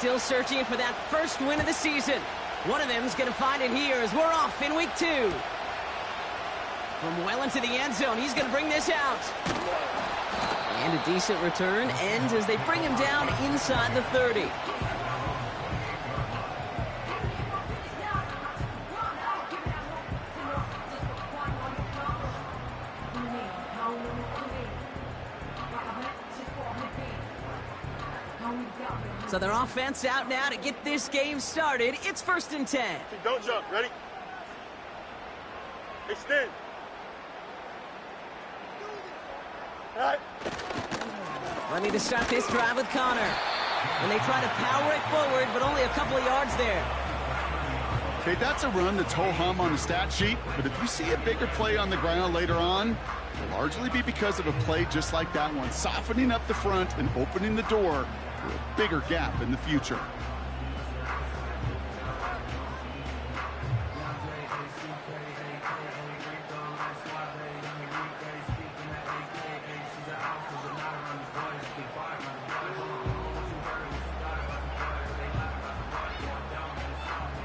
still searching for that first win of the season. One of them is going to find it here as we're off in week 2. From well into the end zone, he's going to bring this out. And a decent return ends as they bring him down inside the 30. So their offense out now to get this game started. It's 1st and 10. Don't jump. Ready? Extend. All right. Ready to start this drive with Connor. And they try to power it forward, but only a couple of yards there. Okay, that's a run that's ho-hum on the stat sheet, but if you see a bigger play on the ground later on, it'll largely be because of a play just like that one, softening up the front and opening the door for a bigger gap in the future.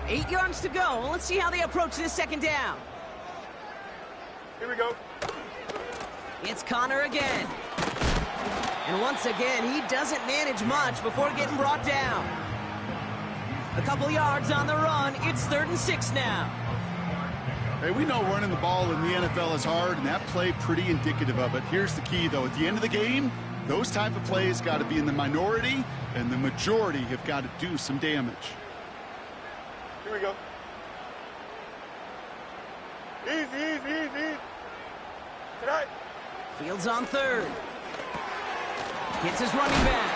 Eight yards to go. Let's see how they approach this second down. Here we go. It's Connor again. And once again, he doesn't manage much before getting brought down. A couple yards on the run. It's 3rd and 6 now. Hey, we know running the ball in the NFL is hard, and that play pretty indicative of it. Here's the key, though. At the end of the game, those type of plays got to be in the minority, and the majority have got to do some damage. Here we go. Easy, easy, easy. Tonight. Fields on 3rd. Hits his running back.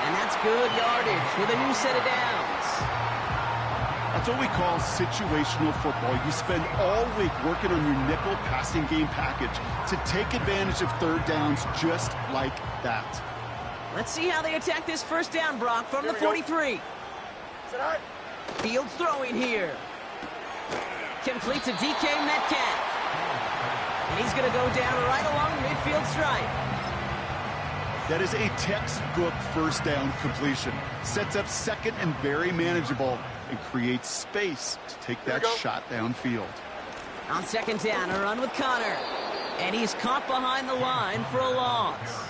And that's good yardage with a new set of downs. That's what we call situational football. You spend all week working on your nickel passing game package to take advantage of 3rd downs just like that. Let's see how they attack this 1st down, Brock, from the 43. Tonight. Fields throwing here. Completes a DK Metcalf. And he's going to go down right along the midfield stripe. That is a textbook 1st down completion. Sets up 2nd and very manageable and creates space to take that shot downfield. On 2nd down, a run with Connor. And he's caught behind the line for a loss.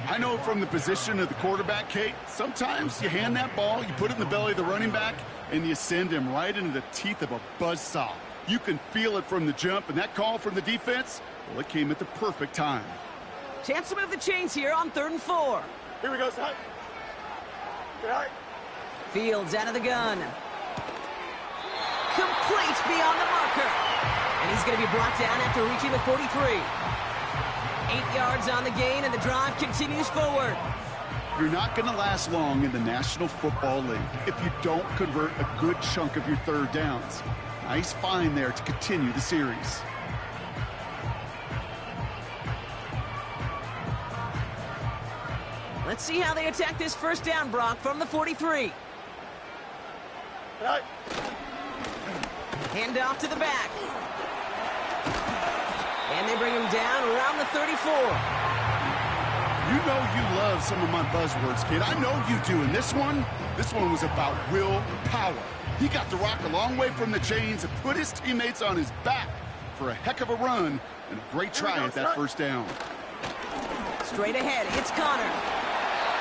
I know from the position of the quarterback, Kate, sometimes you hand that ball, you put it in the belly of the running back, and you send him right into the teeth of a buzzsaw. You can feel it from the jump, and that call from the defense, well, it came at the perfect time. Chance to move the chains here on 3rd and 4. Here we go, son. Good night. Fields out of the gun. Complete beyond the marker. And he's going to be brought down after reaching the 43. 8 yards on the gain, and the drive continues forward. You're not going to last long in the National Football League if you don't convert a good chunk of your 3rd downs. Nice find there to continue the series. Let's see how they attack this 1st down, Brock, from the 43. Right. Hand off to the back. And they bring him down around the 34. You know you love some of my buzzwords, kid. I know you do. And this one was about willpower. He got the rock a long way from the chains and put his teammates on his back for a heck of a run and a great try at that 1st down. Straight ahead, it's Connor.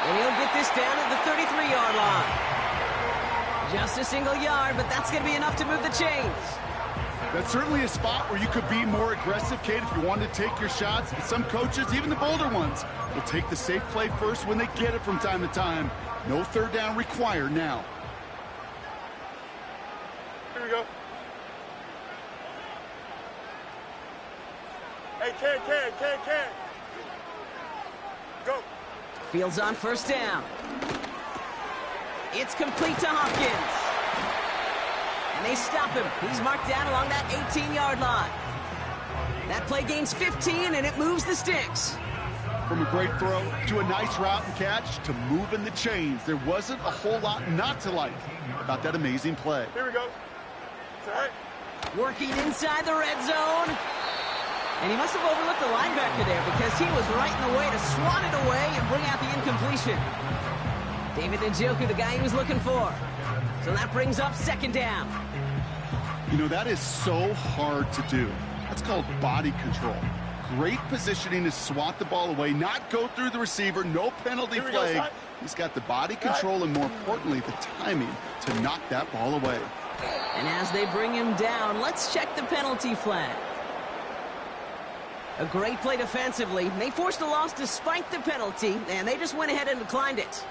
And he'll get this down at the 33-yard line. Just a single yard, but that's going to be enough to move the chains. That's certainly a spot where you could be more aggressive, Kate, if you wanted to take your shots. And some coaches, even the bolder ones, will take the safe play first when they get it from time to time. No 3rd down required now. Here we go. Hey, can. Go. Fields on 1st down. It's complete to Hopkins. And they stop him. He's marked down along that 18-yard line. That play gains 15, and it moves the sticks. From a great throw to a nice route and catch to moving the chains, there wasn't a whole lot not to like about that amazing play. Here we go. Right. Working inside the red zone. And he must have overlooked the linebacker there because he was right in the way to swat it away and bring out the incompletion. David Njoku, the guy he was looking for. So that brings up second down. You know, that is so hard to do. That's called body control. Great positioning to swat the ball away, not go through the receiver, no penalty flag. He's got the body control and, more importantly, the timing to knock that ball away. And as they bring him down, let's check the penalty flag. A great play defensively. They forced a loss despite the penalty, and they just went ahead and declined it.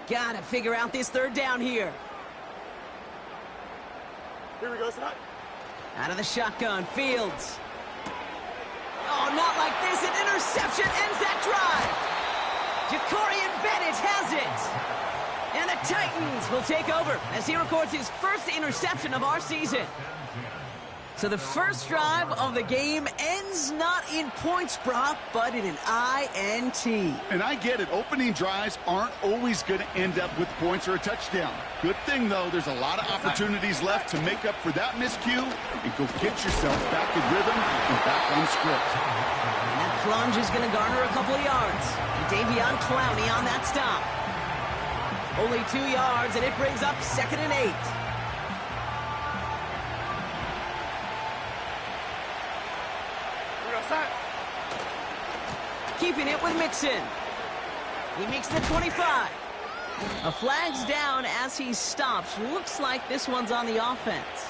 Gotta figure out this third down here. Here we go, son. Out of the shotgun, Fields. Oh, not like this. An interception ends that drive. Jacorian Bennett has it. And the Titans will take over as he records his first interception of our season. So the first drive of the game ends not in points, Brock, but in an INT. And I get it. Opening drives aren't always going to end up with points or a touchdown. Good thing, though, there's a lot of opportunities left to make up for that miscue and go get yourself back in rhythm and back on script. And that plunge is going to garner a couple of yards. Davion Clowney on that stop. Only 2 yards, and it brings up 2nd and 8. Keeping it with Mixon. He makes the 25. A flag's down as he stops. Looks like this one's on the offense.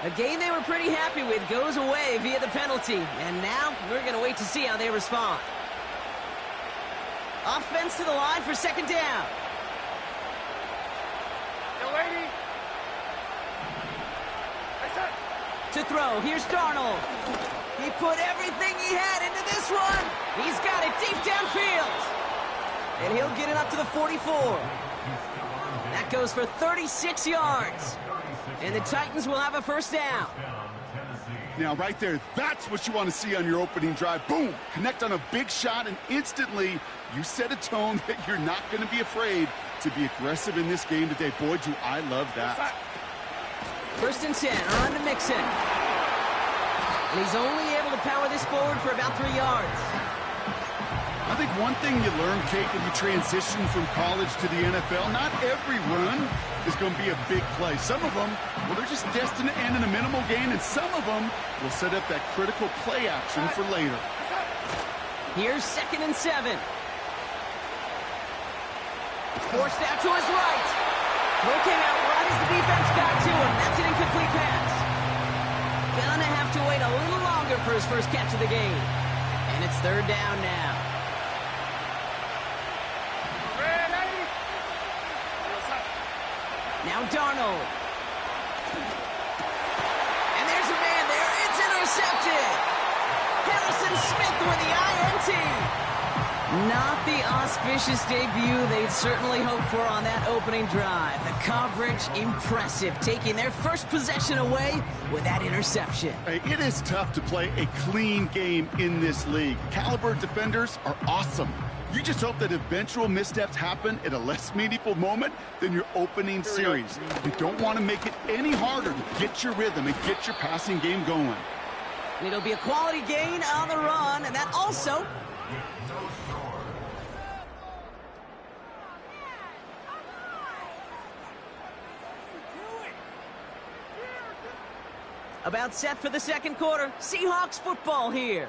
A game they were pretty happy with goes away via the penalty. And now we're going to wait to see how they respond. Offense to the line for second down. Yo, lady. To throw, here's Darnold. He put everything he had into this one. He's got it deep downfield. And he'll get it up to the 44. That goes for 36 yards. And the Titans will have a first down. Now, right there, that's what you want to see on your opening drive. Boom! Connect on a big shot, and instantly you set a tone that you're not going to be afraid to be aggressive in this game today. Boy, do I love that. 1st and 10, run to Mixon. And he's only able to power this forward for about 3 yards. I think one thing you learn, Kate, when you transition from college to the NFL, not every run is going to be a big play. Some of them, well, they're just destined to end in a minimal gain, and some of them will set up that critical play action for later. Here's 2nd and 7. Forced out to his right. Throw came out right as the defense got to him. That's an incomplete pass. Gonna have to wait a little longer for his first catch of the game. And it's 3rd down now. Now Darnold. And there's a man there. It's intercepted. Harrison Smith with the INT. Not the auspicious debut they'd certainly hoped for on that opening drive. The coverage, impressive, taking their first possession away with that interception. Hey, it is tough to play a clean game in this league. Caliber defenders are awesome. You just hope that eventual missteps happen at a less meaningful moment than your opening series. You don't want to make it any harder to get your rhythm and get your passing game going. It'll be a quality gain on the run, and that also... About set for the second quarter. Seahawks football here.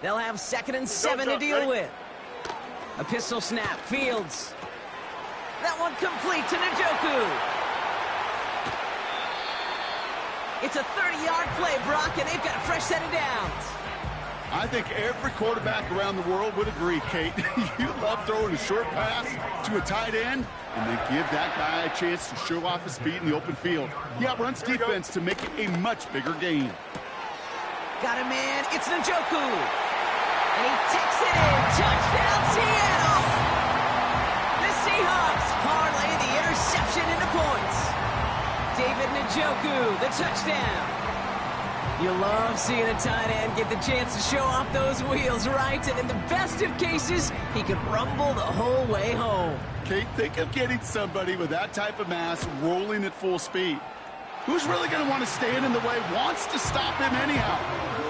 They'll have 2nd and 7 to deal with. A pistol snap. Fields. That one complete to Njoku. It's a 30-yard play, Brock, and they've got a fresh set of downs. I think every quarterback around the world would agree, Kate. You love throwing a short pass to a tight end and then give that guy a chance to show off his speed in the open field. He outruns defense to make it a much bigger gain. Got a man. It's Njoku. And he takes it in. Touchdown, Seattle. The Seahawks parlay the interception into points. David Njoku, the touchdown. You love seeing a tight end get the chance to show off those wheels, right? And in the best of cases, he could rumble the whole way home. Kate, think of getting somebody with that type of mass rolling at full speed. Who's really going to want to stand in the way, wants to stop him anyhow?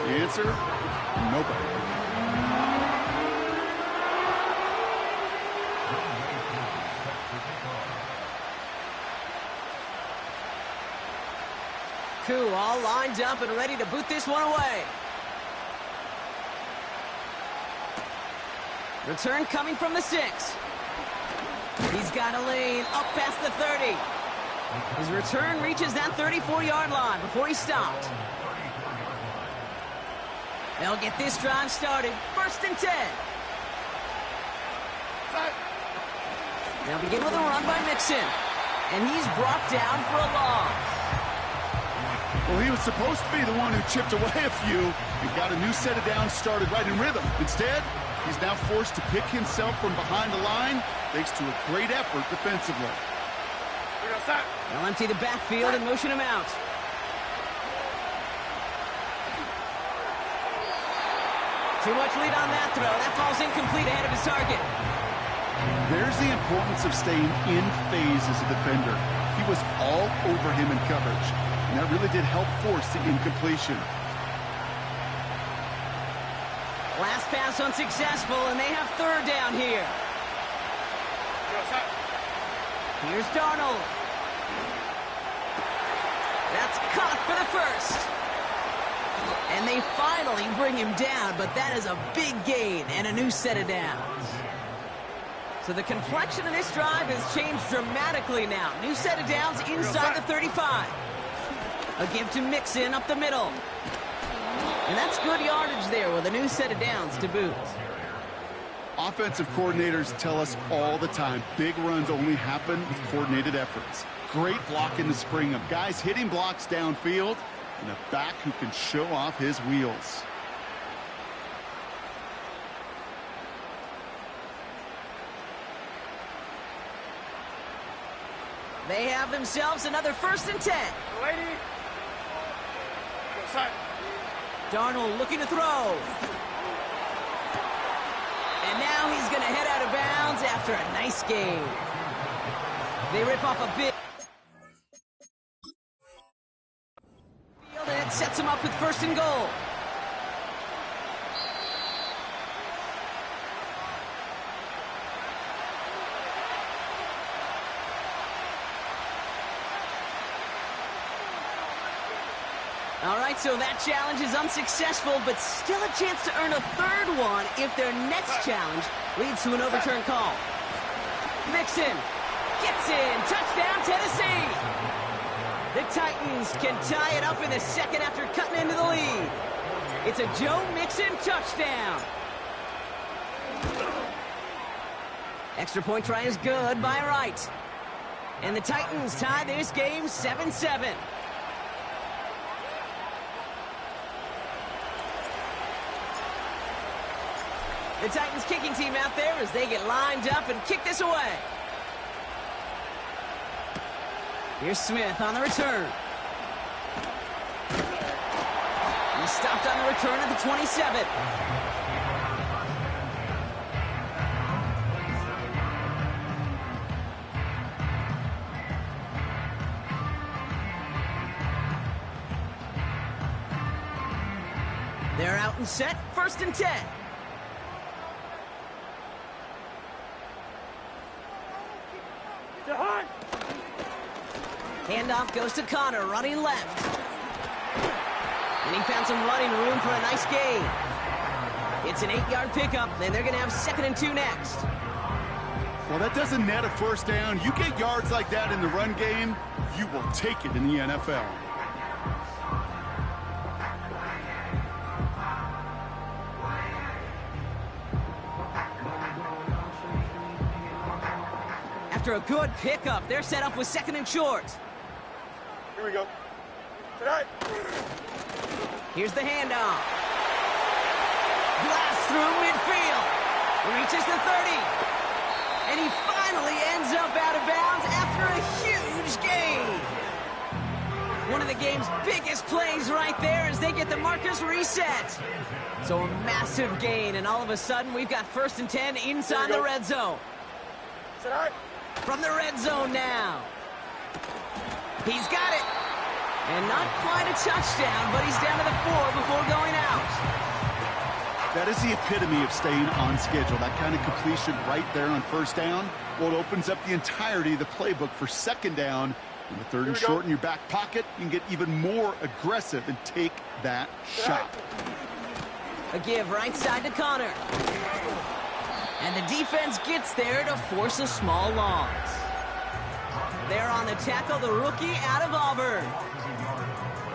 The answer, nobody. Wk2 all lined up and ready to boot this one away. Return coming from the 6. He's got a lane up past the 30. His return reaches that 34-yard line before he stopped. They'll get this drive started. 1st and 10. They'll begin with a run by Mixon. And he's brought down for a loss. Well, he was supposed to be the one who chipped away a few and got a new set of downs started right in rhythm. Instead, he's now forced to pick himself from behind the line thanks to a great effort defensively. They'll empty the backfield and motion him out. Too much lead on that throw. That falls incomplete ahead of his target. There's the importance of staying in phase as a defender. He was all over him in coverage, and that really did help force the incompletion. Last pass unsuccessful, and they have 3rd down here. Here's Darnold. That's caught for the 1st. And they finally bring him down, but that is a big gain and a new set of downs. So the complexion of this drive has changed dramatically now. New set of downs inside the 35. A give to Mixon up the middle. And that's good yardage there with a new set of downs to boot. Offensive coordinators tell us all the time, big runs only happen with coordinated efforts. Great block in the spring of guys hitting blocks downfield and a back who can show off his wheels. They have themselves another 1st and 10. Darnold looking to throw. And now he's going to head out of bounds after a nice gain. They rip off a big field, and it sets him up with 1st and goal. All right, so that challenge is unsuccessful, but still a chance to earn a 3rd one if their next challenge leads to an overturn call. Mixon gets in. Touchdown, Tennessee. The Titans can tie it up in the 2nd after cutting into the lead. It's a Joe Mixon touchdown. Extra point try is good by Wright. And the Titans tie this game 7-7. The Titans kicking team out there as they get lined up and kick this away. Here's Smith on the return. He stopped on the return at the 27. They're out and set. 1st and 10. Handoff goes to Connor, running left. And he found some running room for a nice gain. It's an 8-yard pickup, and they're going to have 2nd and 2 next. Well, that doesn't net a 1st down. You get yards like that in the run game, you will take it in the NFL. After a good pickup, they're set up with 2nd and short. Here we go. Tonight. Here's the handoff. Blast through midfield. Reaches the 30. And he finally ends up out of bounds after a huge gain. One of the game's biggest plays right there as they get the markers reset. So a massive gain, and all of a sudden we've got 1st and 10 inside the red zone. Tonight. From the red zone now. He's got it. And not quite a touchdown, but he's down to the 4 before going out. That is the epitome of staying on schedule. That kind of completion right there on first down. Well, it opens up the entirety of the playbook for second down. And the third and short in your back pocket, you can get even more aggressive and take that shot. A give right side to Connor. And the defense gets there to force a small loss. There on the tackle, the rookie out of Auburn.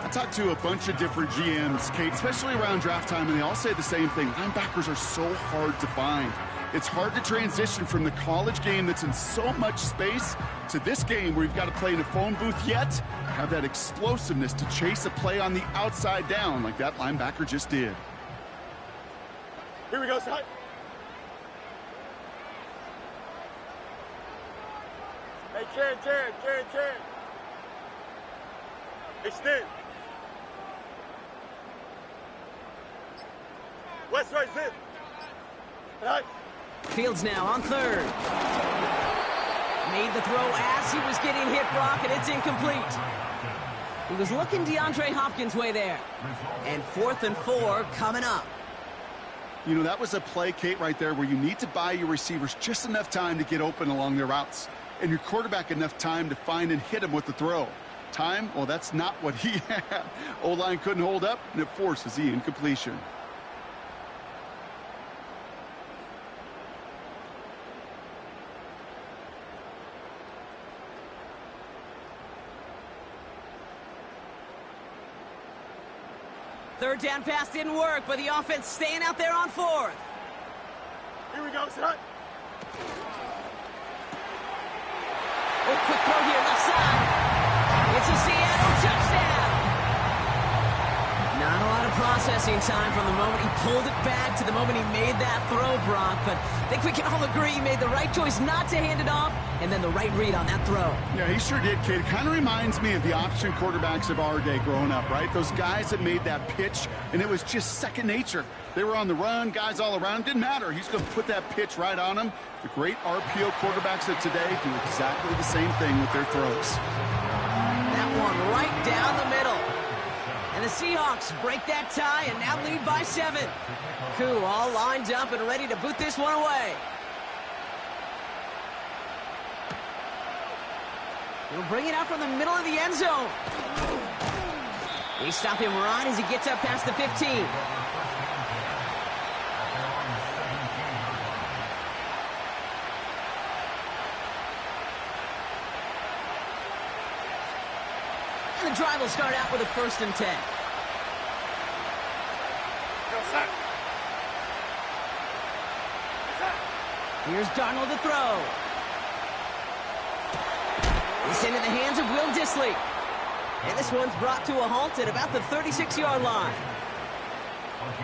I talked to a bunch of different GMs, Kate, especially around draft time, and they all say the same thing. Linebackers are so hard to find. It's hard to transition from the college game that's in so much space to this game where you've got to play in a phone booth yet have that explosiveness to chase a play on the outside down like that linebacker just did. Here we go, side. Hey, Chan. Extend. West right, zip. Right. Fields now on third. Made the throw as he was getting hit, Brock, and it's incomplete. He was looking DeAndre Hopkins' way there. And 4th and 4 coming up. You know, that was a play, Kate, right there where you need to buy your receivers just enough time to get open along their routes. And your quarterback enough time to find and hit him with the throw. Time? Well, that's not what he had. O-line couldn't hold up, and it forces the incompletion. Third down pass didn't work, but the offense staying out there on 4th. Here we go, son. Oh, quick throw here, left side. It's a Seattle touchdown. Not a lot of processing time from the moment he pulled it back to the moment he made that throw, Brock. But I think we can all agree he made the right choice not to hand it off, and then the right read on that throw. Yeah, he sure did, Kate. It kind of reminds me of the option quarterbacks of our day growing up, right? Those guys that made that pitch, and it was just second nature. They were on the run, guys all around. Didn't matter. He's going to put that pitch right on him. The great RPO quarterbacks of today do exactly the same thing with their throws. That one right down the middle. And the Seahawks break that tie and now lead by 7. Koo all lined up and ready to boot this one away. He'll bring it out from the middle of the end zone. They stop him right as he gets up past the 15. And the drive will start out with a 1st and 10. Here's Darnold to throw. It's into the hands of Will Dissly. And this one's brought to a halt at about the 36-yard line.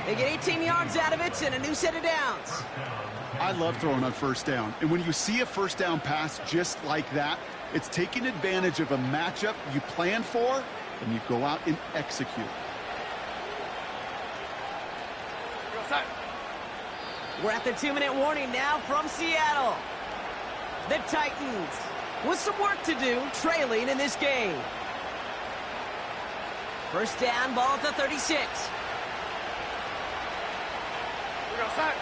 They get 18 yards out of it and a new set of downs. I love throwing on first down. And when you see a first down pass just like that, it's taking advantage of a matchup you plan for, and you go out and execute. We're at the 2-minute warning now from Seattle. The Titans with some work to do, trailing in this game. First down, ball at the 36. We go, side.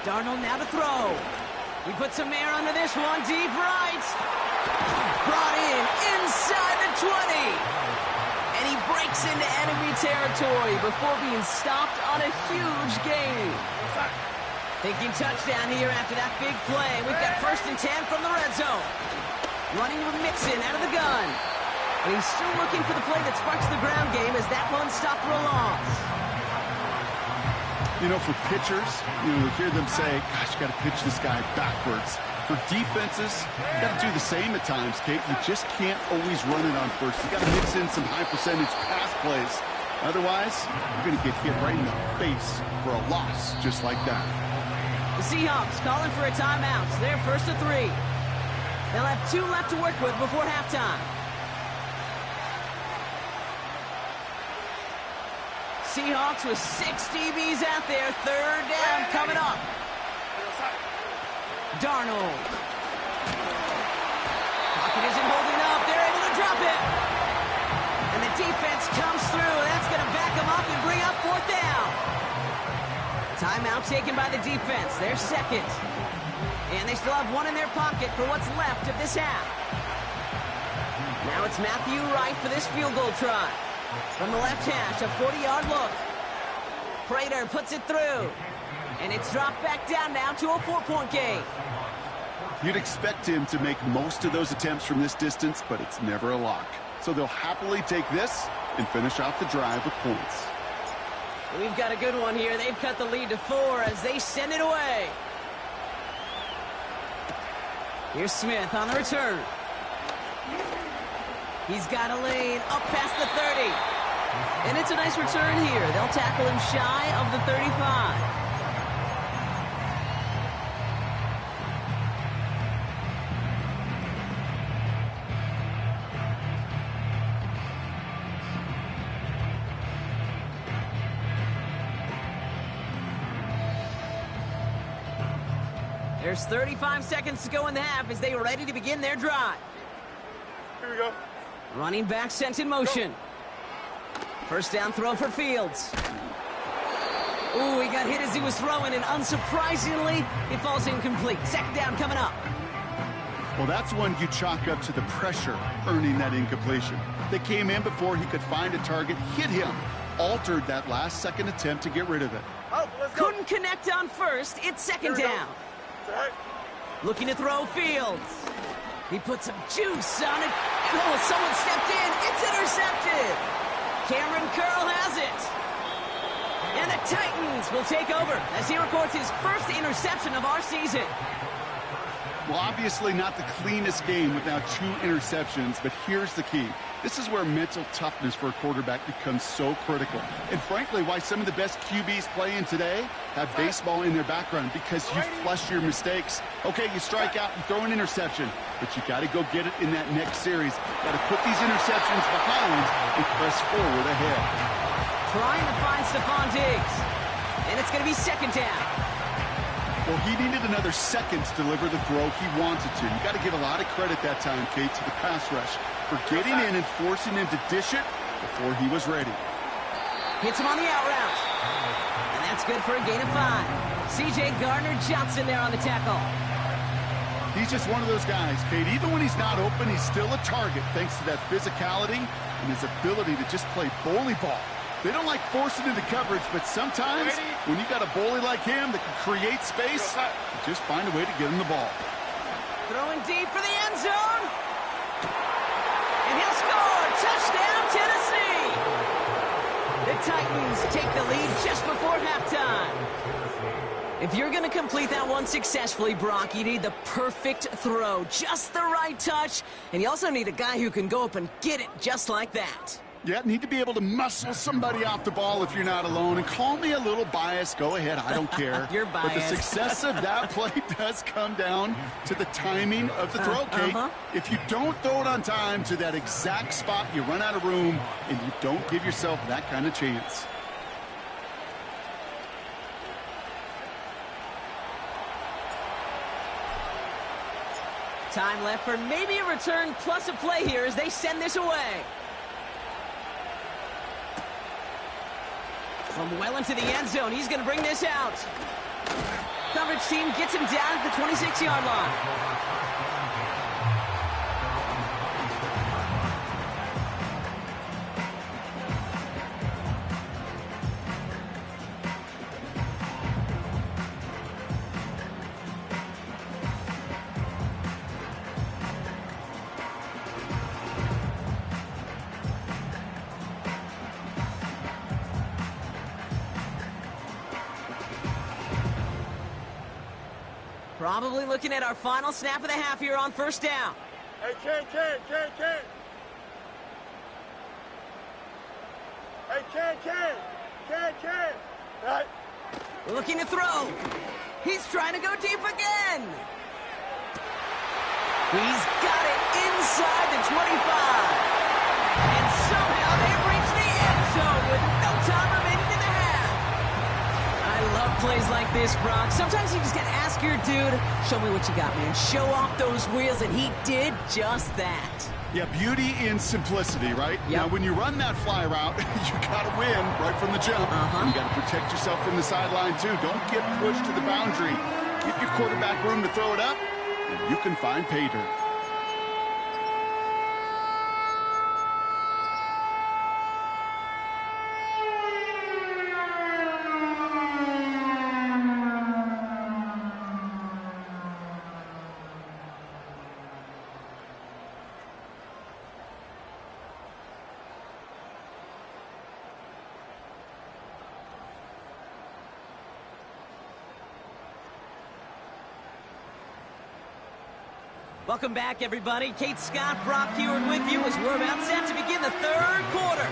Darnold now to throw. He puts some air under this one, deep right. Brought in inside the 20. And he breaks into enemy territory before being stopped on a huge gain. Thinking touchdown here after that big play. We've got 1st and 10 from the red zone. Running with Mixon out of the gun. And he's still looking for the play that sparks the ground game as that one stopped for a loss. You know, for pitchers, you hear them say, gosh, you got to pitch this guy backwards. For defenses, you got to do the same at times, Kate. You just can't always run it on first. You got to mix in some high percentage pass plays. Otherwise, you're going to get hit right in the face for a loss just like that. The Seahawks calling for a timeout. So they're 1st and 3. They'll have 2 left to work with before halftime. Seahawks with 6 DBs out there. 3rd down coming up. Darnold. Pocket isn't holding up. They're able to drop it. And the defense comes through. That's going to back them up and bring up 4th down. Timeout taken by the defense. Their second. And they still have one in their pocket for what's left of this half. Now it's Matthew Wright for this field goal try. From the left hash, a 40-yard look. Prater puts it through. And it's dropped back down now to a 4-point game. You'd expect him to make most of those attempts from this distance, but it's never a lock. So they'll happily take this and finish off the drive with points. We've got a good one here. They've cut the lead to 4 as they send it away. Here's Smith on the return. He's got a lane up past the 30. And it's a nice return here. They'll tackle him shy of the 35. There's 35 seconds to go in the half as they are ready to begin their drive. Here we go. Running back sent in motion. First down throw for Fields. Ooh, he got hit as he was throwing, and unsurprisingly, he falls incomplete. Second down coming up. Well, that's one you chalk up to the pressure earning that incompletion. They came in before he could find a target, hit him, altered that last-second attempt to get rid of it. Oh, let's go. Couldn't connect on first. It's second down. Right. Looking to throw Fields. He put some juice on it. And oh, someone stepped in. It's intercepted. Cameron Curl has it. And the Titans will take over as he records his first interception of our season. Well, obviously not the cleanest game without 2 interceptions, but here's the key. This is where mental toughness for a quarterback becomes so critical. And frankly, why some of the best QBs playing today have baseball in their background, because you flush your mistakes. Okay, you strike out, you throw an interception, but you got to go get it in that next series. Got to put these interceptions behind and press forward ahead. Trying to find Stephon Diggs. And it's going to be second down. Well, he needed another second to deliver the throw he wanted to. You got to give a lot of credit that time, Kate, to the pass rush for getting in and forcing him to dish it before he was ready. Hits him on the out route. And that's good for a gain of 5. C.J. Gardner-Johnson there on the tackle. He's just one of those guys, Kate. Even when he's not open, he's still a target thanks to that physicality and his ability to just play bully ball. They don't like forcing into coverage, but sometimes when you got a bully like him that can create space, you just find a way to get him the ball. Throwing deep for the end zone. And he'll score. Touchdown, Tennessee. The Titans take the lead just before halftime. If you're going to complete that one successfully, Brock, you need the perfect throw, just the right touch, and you also need a guy who can go up and get it just like that. Yeah, need to be able to muscle somebody off the ball if you're not alone. And call me a little biased. Go ahead. I don't care. You're biased. But the success of that play does come down to the timing of the throw, Kate. If you don't throw it on time to that exact spot, you run out of room, and you don't give yourself that kind of chance. Time left for maybe a return plus a play here as they send this away. From well into the end zone, he's going to bring this out. Coverage team gets him down at the 26-yard line. Probably looking at our final snap of the half here on first down. Hey, Ken. Hey, Ken. Right. Looking to throw. He's trying to go deep again. He's got it inside the 25. And somehow they've reached the end zone with no time remaining in the half. I love plays like this, Brock. Sometimes you just gotta ask your dude, show me what you got, man. Show off those wheels, and he did just that. Yeah, beauty in simplicity, right? Yep. Now, when you run that fly route, you got to win right from the jump. You got to protect yourself from the sideline, too. Don't get pushed to the boundary. Give your quarterback room to throw it up, and you can find pay dirt. Welcome back, everybody. Kate Scott, Brock Heward with you as we're about set to begin the third quarter.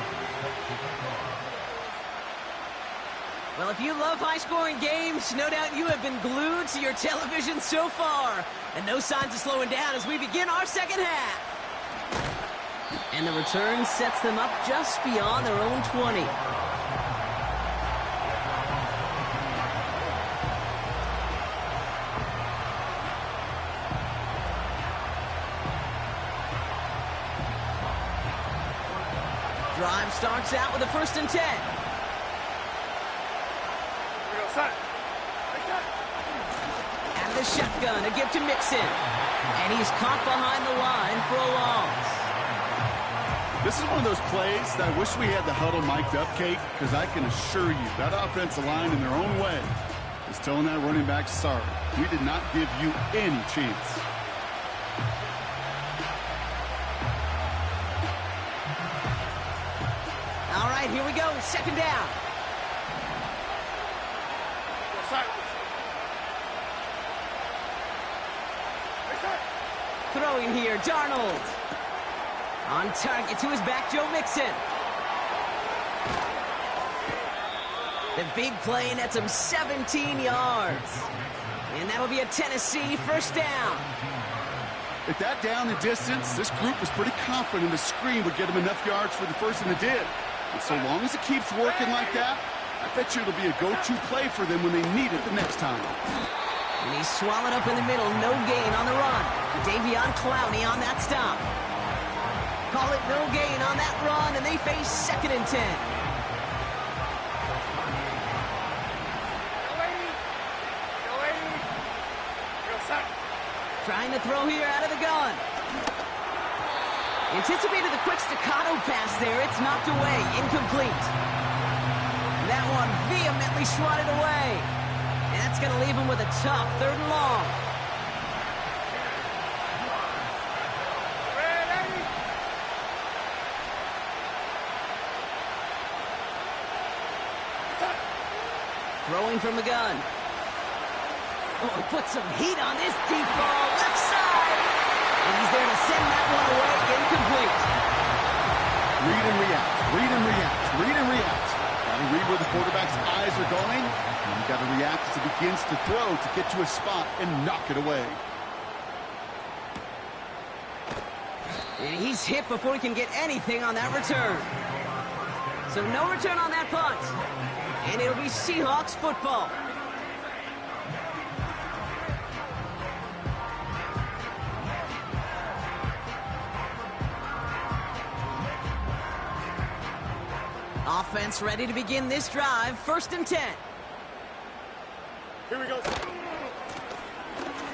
Well, if you love high-scoring games, no doubt you have been glued to your television so far. And no signs of slowing down as we begin our second half. And the return sets them up just beyond their own 20. Drive starts out with a 1st and 10. Here we go, son. Out of the shotgun, a give to Mixon. And he's caught behind the line for a loss. This is one of those plays that I wish we had the huddle mic'd up, Kate, because I can assure you that offensive line in their own way is telling that running back, sorry, we did not give you any chance. All right, here we go. 2nd down. Throwing here, Darnold. On target to his back, Joe Mixon. The big play nets him 17 yards. And that'll be a Tennessee 1st down. At that down and distance, this group was pretty confident the screen would get them enough yards for the first, and it did. And so long as it keeps working like that, I bet you it'll be a go-to play for them when they need it the next time. And he's swallowed up in the middle, no gain on the run. Davion Clowney on that stop. Call it no gain on that run, and they face 2nd and 10. Trying to throw here out of the gun. Anticipated the quick staccato pass there. It's knocked away. Incomplete. That one vehemently swatted away. And that's going to leave him with a tough 3rd and long. Throwing from the gun. Oh, he put some heat on this deep ball. Left side. And he's there to send that one away. Incomplete. Read and react. Read and react. Read and react. Got to read where the quarterback's eyes are going. And you got to react as it begins to throw to get to a spot and knock it away. And he's hit before he can get anything on that return. So no return on that punt. And it'll be Seahawks football. Offense ready to begin this drive. 1st and 10. Here we go.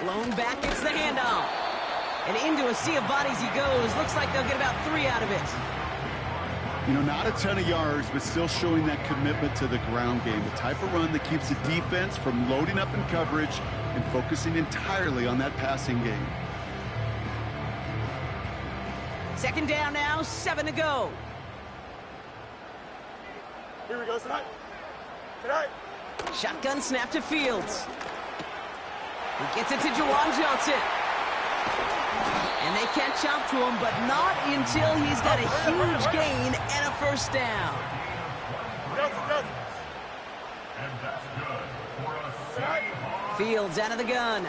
Blown back, it's the handoff. And into a sea of bodies he goes. Looks like they'll get about 3 out of it. You know, not a ton of yards, but still showing that commitment to the ground game. The type of run that keeps the defense from loading up in coverage and focusing entirely on that passing game. 2nd down now, 7 to go. Here we go, tonight. Tonight. Shotgun snap to Fields. He gets it to Juwan Johnson. And they catch up to him, but not until he's got a huge gain and a 1st down. And that's good for a second. Fields out of the gun.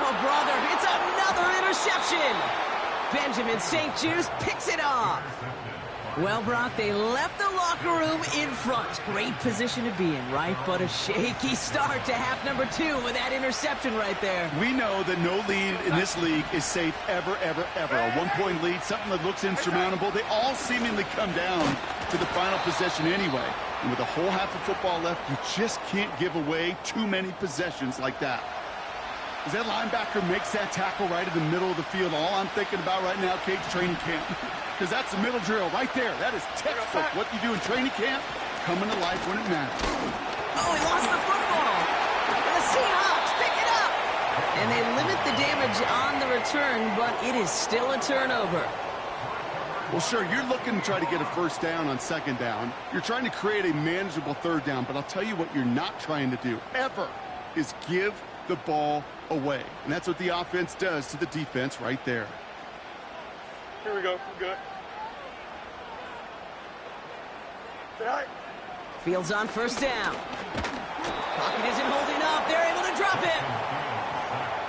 Oh, brother, it's another interception. Benjamin St. Juice picks it off. Well, Brock, they left the locker room in front. Great position to be in, right? But a shaky start to half number 2 with that interception right there. We know that no lead in this league is safe ever, ever, ever. A one-point lead, something that looks insurmountable. They all seemingly come down to the final possession anyway. And with a whole half of football left, you just can't give away too many possessions like that. As that linebacker makes that tackle right in the middle of the field, all I'm thinking about right now, Kate, training camp. Because that's the middle drill right there. That is textbook. What you do in training camp, coming to life when it matters. Oh, he lost the football. And the Seahawks pick it up. And they limit the damage on the return, but it is still a turnover. Well, sure, you're looking to try to get a first down on second down. You're trying to create a manageable third down, but I'll tell you what you're not trying to do, ever, is give the ball away. And that's what the offense does to the defense right there. Here we go. We're good. Tonight. Fields on first down. Pocket isn't holding up. They're able to drop him.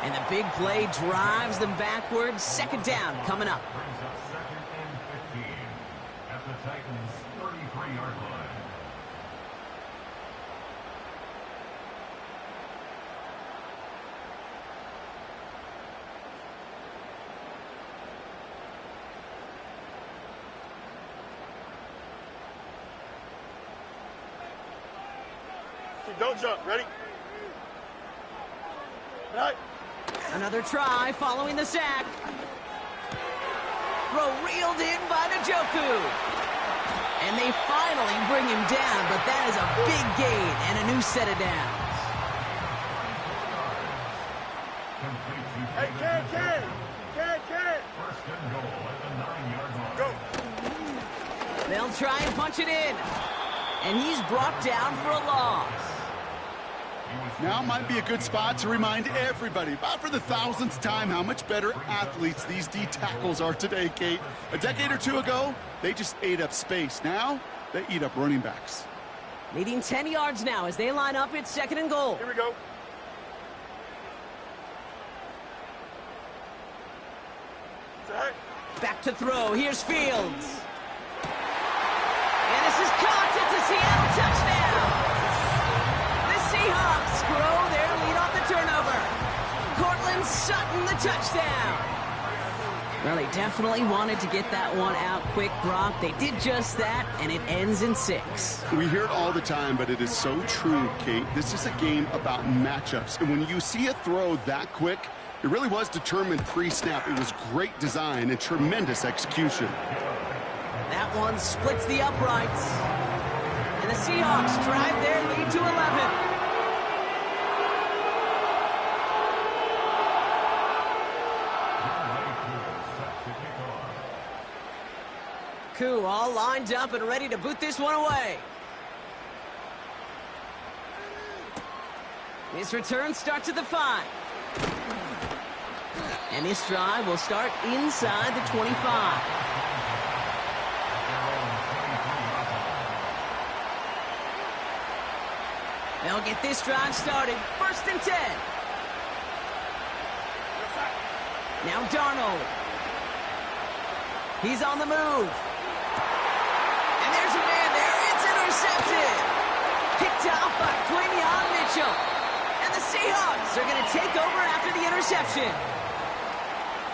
And the big play drives them backwards. Second down coming up. Brings up second and 15 at the Titans' 33-yard line. Don't jump. Ready? Tonight. Another try following the sack. Throw reeled in by Njoku. And they finally bring him down, but that is a big gain and a new set of downs. Hey, Ken. First and goal at the 9-yard line. Go. They'll try and punch it in. And he's brought down for a loss. Now might be a good spot to remind everybody, about for the 1000th time, how much better athletes these D tackles are today, Kate. A decade or two ago, they just ate up space. Now, they eat up running backs. Leading 10 yards now as they line up at second and goal. Here we go. Tonight. Back to throw. Here's Fields. And this is caught. It's a Seattle touchdown. Seahawks grow their lead off the turnover. Cortland Sutton the touchdown. Well, they definitely wanted to get that one out quick, Brock. They did just that, and it ends in 6. We hear it all the time, but it is so true, Kate. This is a game about matchups. And when you see a throw that quick, it really was determined pre-snap. It was great design and tremendous execution. That one splits the uprights. And the Seahawks drive their lead to 11. Wk2 all lined up and ready to boot this one away. This return starts at the 5. And this drive will start inside the 25. They'll get this drive started. First and 10. Now Darnold. He's on the move. And there's a man there. It's intercepted. Picked off by Quinion Mitchell. And the Seahawks are going to take over after the interception.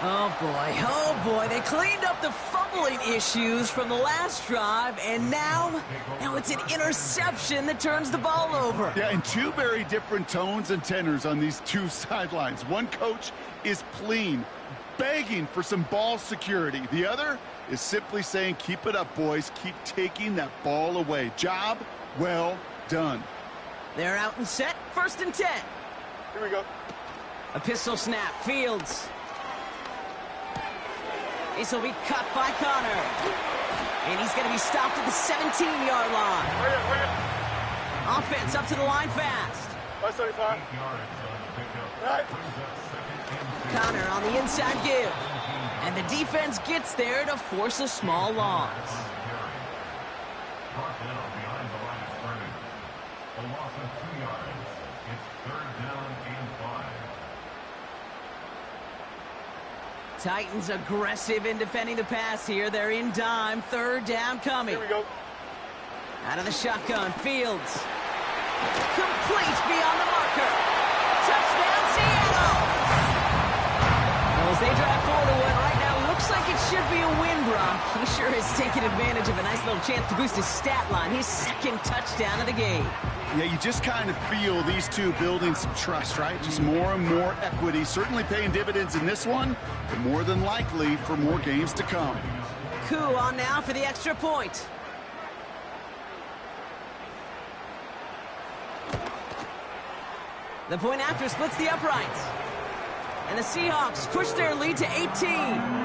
Oh boy, they cleaned up the fumbling issues from the last drive, and now it's an interception that turns the ball over. Yeah, and two very different tones and tenors on these two sidelines. One coach is pleading, begging for some ball security. The other is simply saying, keep it up, boys. Keep taking that ball away. Job well done. They're out and set. First and 10. Here we go. A pistol snap. Fields. This will be cut by Connor. And he's going to be stopped at the 17-yard line. Hurry up. Offense up to the line fast. 575. Right. Connor on the inside give. And the defense gets there to force a small loss. Brought down behind the line of scrimmage. A loss of 2 yards. It's third down and 5. Titans aggressive in defending the pass here. They're in dime. Third down coming. Here we go. Out of the shotgun, Fields. Complete beyond the marker. Touchdown, Seattle! Well, as they drive forward to what right now looks like it should be a win, Brock. He sure has taken advantage of a nice little chance to boost his stat line. His second touchdown of the game. Yeah, you just kind of feel these two building some trust, right? Just more and more equity. Certainly paying dividends in this one, but more than likely for more games to come. Coup on now for the extra point. The point after splits the uprights. And the Seahawks push their lead to 18.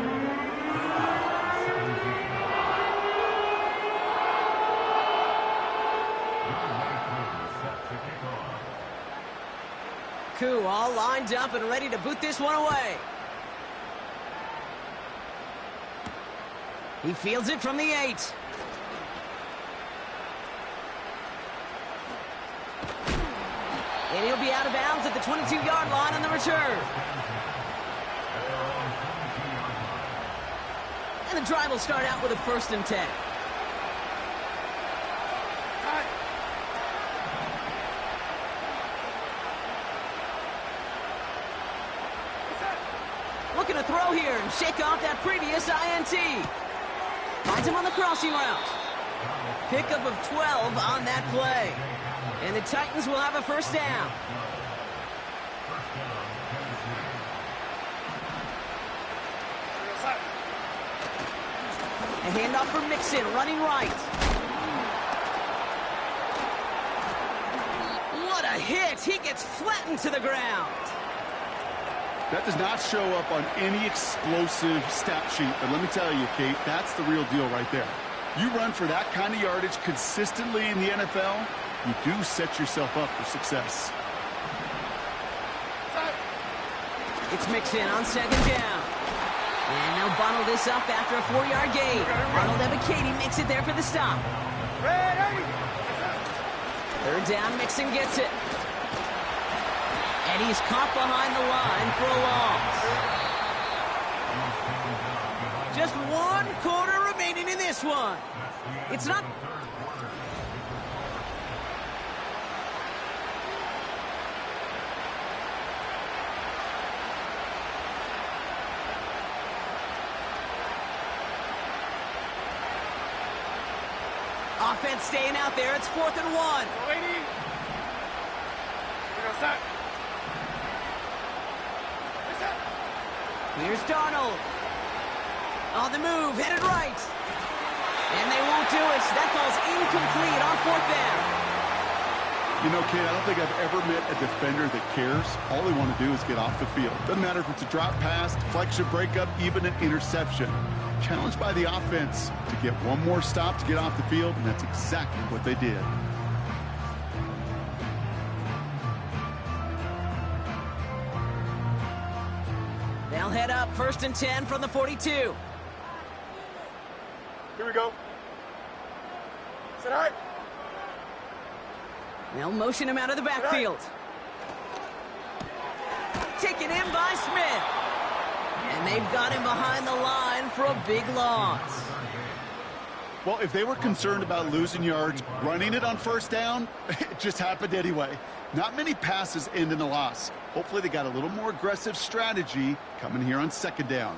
Coup all lined up and ready to boot this one away. He fields it from the 8. And he'll be out of bounds at the 22-yard line on the return. And the drive will start out with a 1st and 10. Looking to throw here and shake off that previous INT. Finds him on the crossing route. Pickup of 12 on that play. And the Titans will have a 1st down. A handoff for Mixon, running right. What a hit! He gets flattened to the ground. That does not show up on any explosive stat sheet, but let me tell you, Kate, that's the real deal right there. You run for that kind of yardage consistently in the NFL, you do set yourself up for success. It's Mixon on 2nd down. And they'll bottle this up after a 4-yard gain. Arnold Ebiketie makes it there for the stop. 3rd down, Mixon gets it. And he's caught behind the line for a loss. Just 1 quarter remaining in this one. It's not... Offense staying out there. It's 4th and 1. Here's Darnold. On the move, headed right. And they won't do it. That ball's incomplete on 4th down. You know, Kate, I don't think I've ever met a defender that cares. All they want to do is get off the field. Doesn't matter if it's a drop pass, deflection, breakup, even an interception. Challenged by the offense to get one more stop to get off the field, and that's exactly what they did. They'll head up 1st and 10 from the 42. Here we go. Sit high. They'll motion him out of the backfield. Taken in by Smith. And they've got him behind the line for a big loss. Well, if they were concerned about losing yards, running it on 1st down, it just happened anyway. Not many passes end in a loss. Hopefully they got a little more aggressive strategy coming here on 2nd down.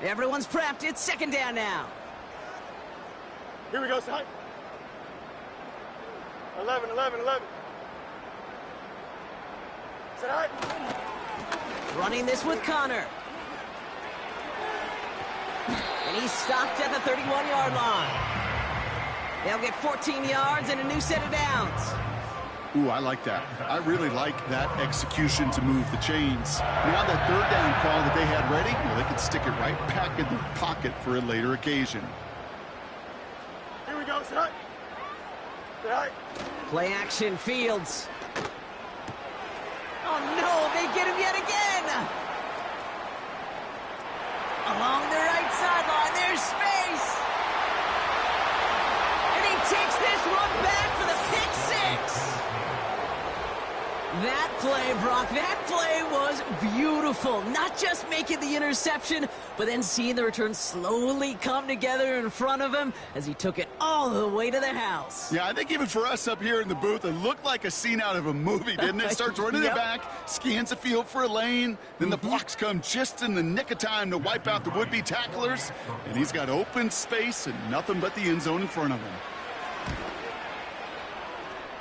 Everyone's prepped. It's 2nd down now. Here we go, side. 11. Sit high. Running this with Connor. And he's stopped at the 31-yard line. They'll get 14 yards and a new set of downs. Ooh, I like that. I really like that execution to move the chains. Now that 3rd down call that they had ready, well, they can stick it right back in their pocket for a later occasion. Here we go, sit high. Sit high. Play action, Fields. Oh, no, they get him yet again. Along the right sideline, there's space. And he takes this one back for the pick 6. That play Brock, that play was beautiful. Not just making the interception, but then seeing the return slowly come together in front of him as he took it all the way to the house. Yeah, I think even for us up here in the booth, it looked like a scene out of a movie, didn't it? Starts running it back, scans the field for a lane, then the blocks come just in the nick of time to wipe out the would-be tacklers, and he's got open space and nothing but the end zone in front of him.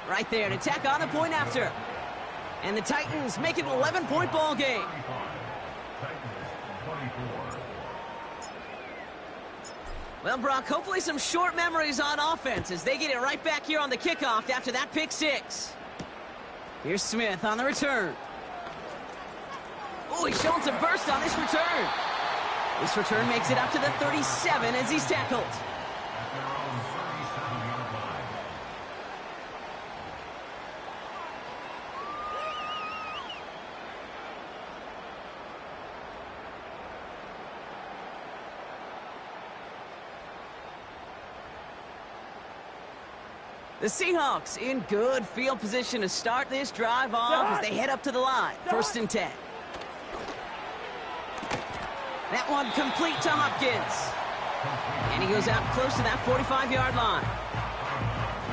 Right there to tack on the point after. And the Titans make it an 11-point ball game. Well, Brock, hopefully some short memories on offense as they get it right back here on the kickoff after that pick six. Here's Smith on the return. Oh, he's showing some burst on this return. This return makes it up to the 37 as he's tackled. The Seahawks in good field position to start this drive off as they head up to the line. 1st and 10. That one complete to Hopkins. And he goes out close to that 45-yard line.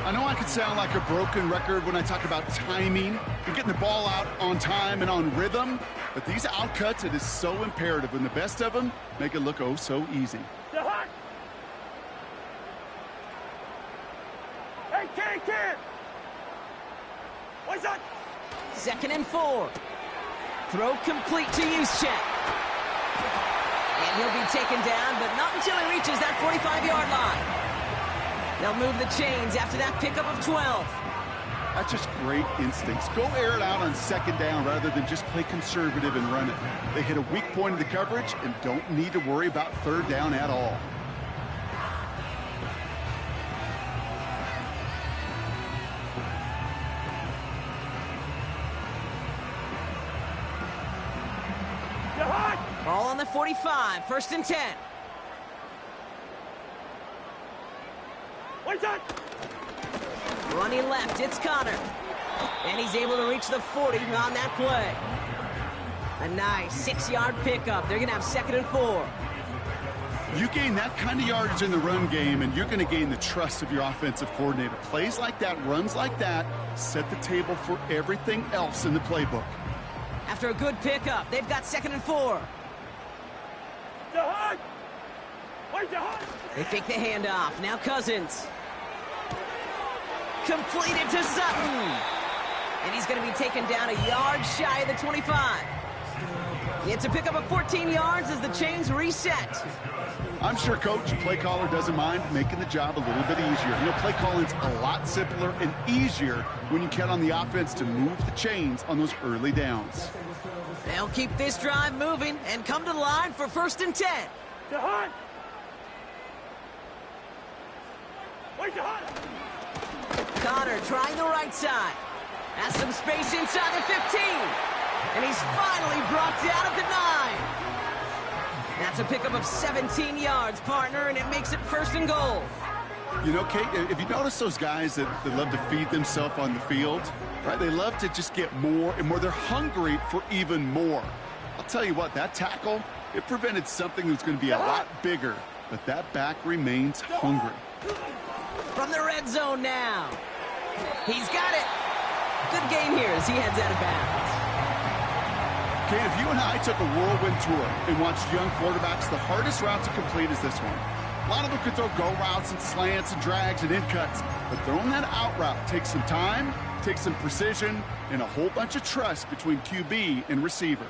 I know I could sound like a broken record when I talk about timing and getting the ball out on time and on rhythm, but these outcuts, it is so imperative, and the best of them make it look oh so easy. Kid! What's that? 2nd and 4. Throw complete to Juszczyk. And he'll be taken down, but not until he reaches that 45-yard line. They'll move the chains after that pickup of 12. That's just great instincts. Go air it out on 2nd down rather than just play conservative and run it. They hit a weak point of the coverage and don't need to worry about 3rd down at all. Ball on the 45, 1st and 10. What's that? Running left, it's Connor. And he's able to reach the 40 on that play. A nice 6-yard pickup. They're going to have 2nd and 4. You gain that kind of yardage in the run game, and you're going to gain the trust of your offensive coordinator. Plays like that, runs like that, set the table for everything else in the playbook. After a good pickup, they've got 2nd and 4. They fake the handoff. Now Cousins. Completed to Sutton. And he's going to be taken down a yard shy of the 25. It's a pickup of 14 yards as the chains reset. I'm sure Coach, play caller, doesn't mind making the job a little bit easier. You know, play calling's a lot simpler and easier when you count on the offense to move the chains on those early downs. They'll keep this drive moving and come to the line for 1st and 10. Connor trying the right side. Has some space inside the 15. And he's finally brought down at the 9. That's a pickup of 17 yards, partner, and it makes it 1st and goal. You know, Kate, if you notice those guys that love to feed themselves on the field, right? They love to just get more and more. They're hungry for even more. I'll tell you what, that tackle, it prevented something that's going to be a lot bigger, but that back remains hungry. From the red zone now. He's got it. Good game here as he heads out of bounds. Kate, if you and I took a whirlwind tour and watched young quarterbacks, the hardest route to complete is this one. A lot of them could throw go routes and slants and drags and in cuts, but throwing that out route takes some time, takes some precision, and a whole bunch of trust between QB and receiver.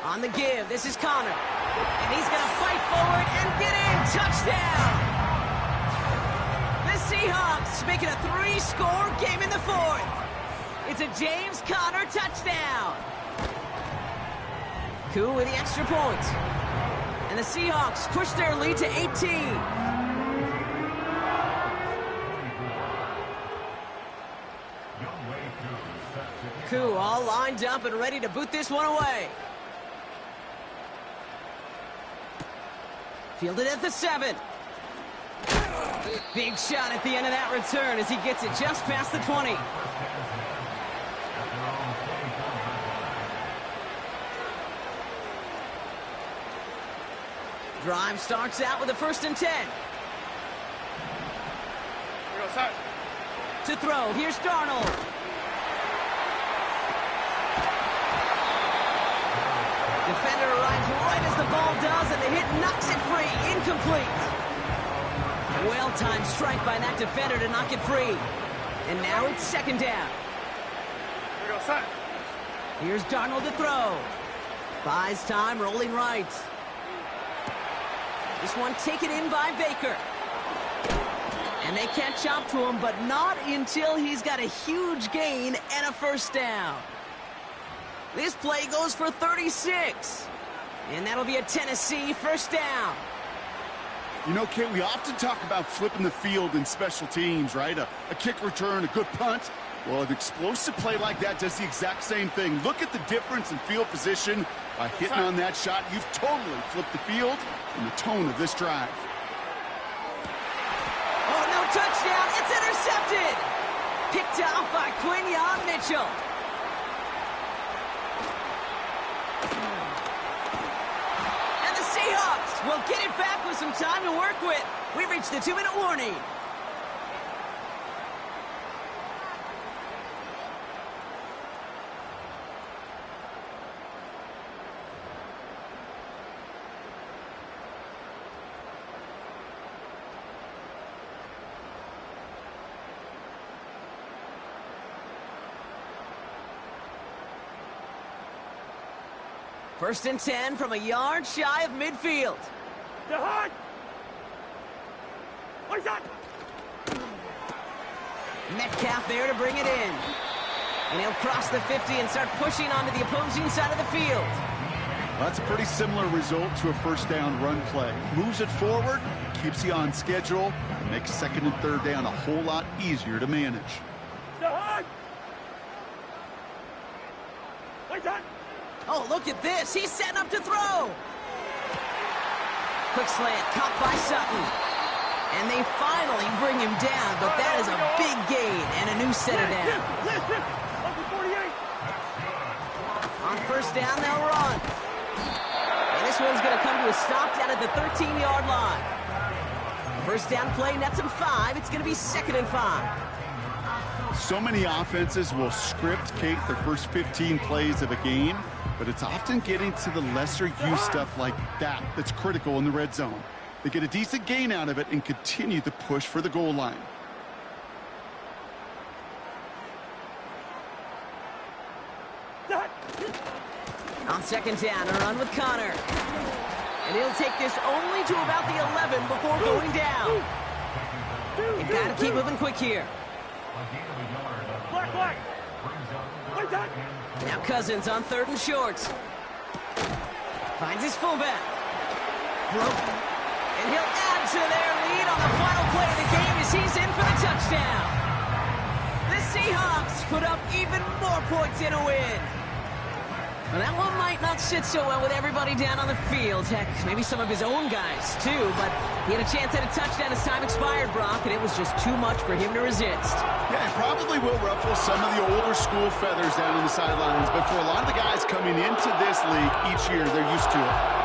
On the give, this is Connor. And he's going to fight forward and get in. Touchdown! The Seahawks make it a 3-score game in the 4th. It's a James Conner touchdown. Koo with the extra point. And the Seahawks push their lead to 18. Koo all lined up and ready to boot this one away. Fielded at the 7. Big shot at the end of that return as he gets it just past the 20. Drive starts out with a 1st and 10. Here we go, set. To throw, here's Darnold. Defender arrives right as the ball does, and the hit knocks it free. Incomplete. Well-timed strike by that defender to knock it free. And now it's 2nd down. Here we go, set. Here's Darnold to throw. Buys time, rolling right. This one taken in by Baker. And they catch up to him, but not until he's got a huge gain and a 1st down. This play goes for 36. And that'll be a Tennessee 1st down. You know, Kate, we often talk about flipping the field in special teams, right? A kick return, a good punt. Well, an explosive play like that does the exact same thing. Look at the difference in field position. By hitting on that shot, you've totally flipped the field and the tone of this drive. Oh, no touchdown. It's intercepted. Picked off by Quinyon Mitchell. And the Seahawks will get it back with some time to work with. We reached the 2-minute warning. First and 10 from a yard shy of midfield. Behind! What is that? Metcalf there to bring it in. And he'll cross the 50 and start pushing onto the opposing side of the field. Well, that's a pretty similar result to a 1st down run play. Moves it forward, keeps you on schedule, and makes 2nd and 3rd down a whole lot easier to manage. Behind! What is that? Oh, look at this. He's setting up to throw. Quick slant, caught by Sutton. And they finally bring him down, but that is a big gain and a new set of down. Up to 48. On 1st down, they'll run. And this one's going to come to a stop down at the 13-yard line. 1st down play nets him 5. It's going to be 2nd and 5. So many offenses will script, Kate, their first 15 plays of a game, but it's often getting to the lesser-used stuff like that that's critical in the red zone. They get a decent gain out of it and continue to push for the goal line. On 2nd down, a run with Connor. And he'll take this only to about the 11 before going down. You've got to keep moving quick here. Black. What is that? Now Cousins on 3rd and short. Finds his fullback. Broken. And he'll add to their lead on the final play of the game as he's in for the touchdown. The Seahawks put up even more points in a win. Well, that one might not sit so well with everybody down on the field. Heck, maybe some of his own guys, too. But he had a chance at a touchdown as time expired, Brock, and it was just too much for him to resist. Yeah, it probably will ruffle some of the older school feathers down on the sidelines. But for a lot of the guys coming into this league each year, they're used to it.